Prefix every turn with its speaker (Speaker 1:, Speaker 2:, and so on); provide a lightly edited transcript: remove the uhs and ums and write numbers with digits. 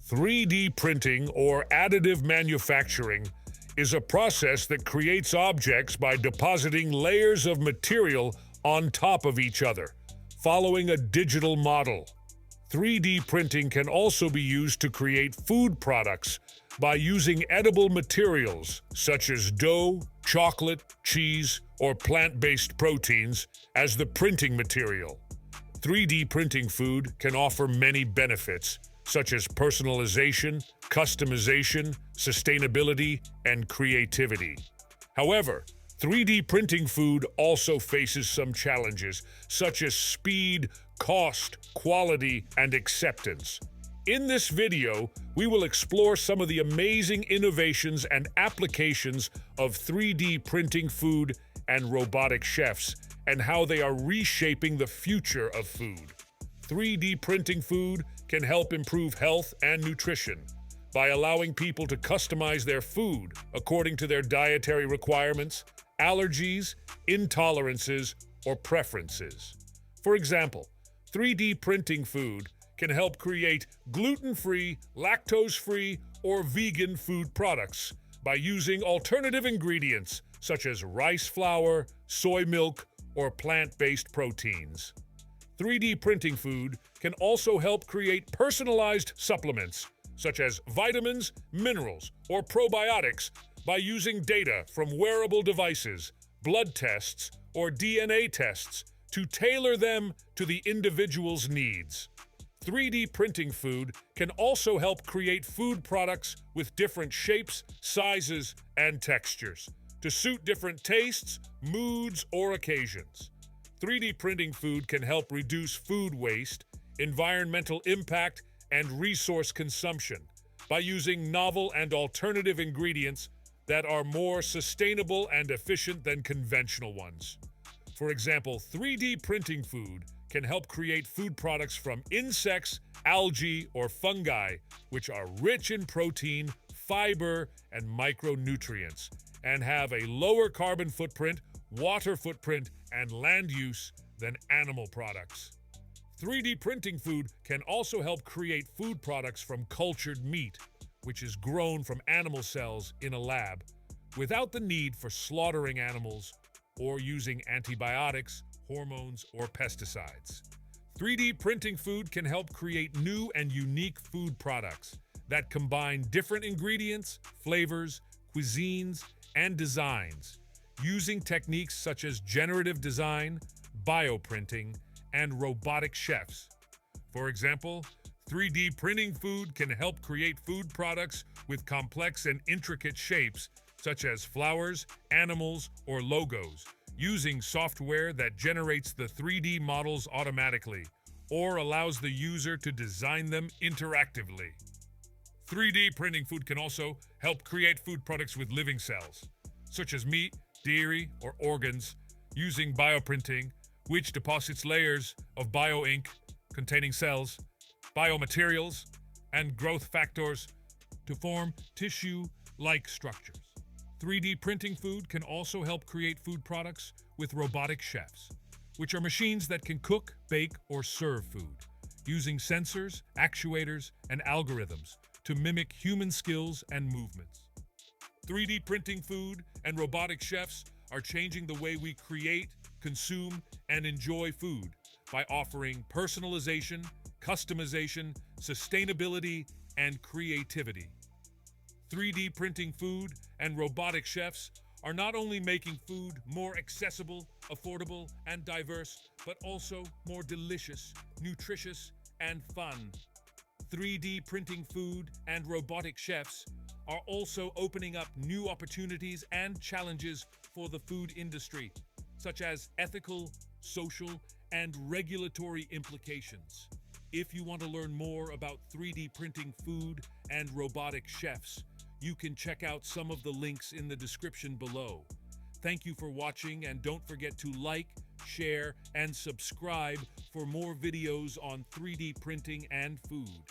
Speaker 1: 3D printing, or additive manufacturing, is a process that creates objects by depositing layers of material on top of each other, following a digital model. 3D printing can also be used to create food products by using edible materials such as dough, chocolate, cheese, or plant-based proteins as the printing material. 3D printing food can offer many benefits, such as personalization, customization, sustainability, and creativity. However, 3D printing food also faces some challenges, such as speed, cost, quality, and acceptance. In this video, we will explore some of the amazing innovations and applications of 3D printing food and robotic chefs, and how they are reshaping the future of food. 3D printing food can help improve health and nutrition by allowing people to customize their food according to their dietary requirements, allergies, intolerances, or preferences. For example, 3D printing food can help create gluten-free, lactose-free, or vegan food products by using alternative ingredients such as rice flour, soy milk, or plant-based proteins. 3D printing food can also help create personalized supplements such as vitamins, minerals, or probiotics by using data from wearable devices, blood tests, or DNA tests to tailor them to the individual's needs. 3D printing food can also help create food products with different shapes, sizes, and textures to suit different tastes, moods, or occasions. 3D printing food can help reduce food waste, environmental impact, and resource consumption by using novel and alternative ingredients that are more sustainable and efficient than conventional ones. For example, 3D printing food can help create food products from insects, algae, or fungi, which are rich in protein, fiber, and micronutrients, and have a lower carbon footprint, water footprint, and land use than animal products. 3D printing food can also help create food products from cultured meat, which is grown from animal cells in a lab, without the need for slaughtering animals or using antibiotics, hormones, or pesticides. 3D printing food can help create new and unique food products that combine different ingredients, flavors, cuisines, and designs, using techniques such as generative design, bioprinting, and robotic chefs. For example, 3D printing food can help create food products with complex and intricate shapes, such as flowers, animals, or logos, using software that generates the 3D models automatically or allows the user to design them interactively. 3D printing food can also help create food products with living cells, such as meat, dairy, or organs, using bioprinting, which deposits layers of bio-ink containing cells, biomaterials, and growth factors to form tissue-like structures. 3D printing food can also help create food products with robotic chefs, which are machines that can cook, bake, or serve food, using sensors, actuators, and algorithms to mimic human skills and movements. 3D printing food and robotic chefs are changing the way we create, consume, and enjoy food by offering personalization, customization, sustainability, and creativity. 3D printing food and robotic chefs are not only making food more accessible, affordable, and diverse, but also more delicious, nutritious, and fun. 3D printing food and robotic chefs are also opening up new opportunities and challenges for the food industry, such as ethical, social, and regulatory implications. If you want to learn more about 3D printing food and robotic chefs, you can check out some of the links in the description below. Thank you for watching, and don't forget to like, share, and subscribe for more videos on 3D printing and food.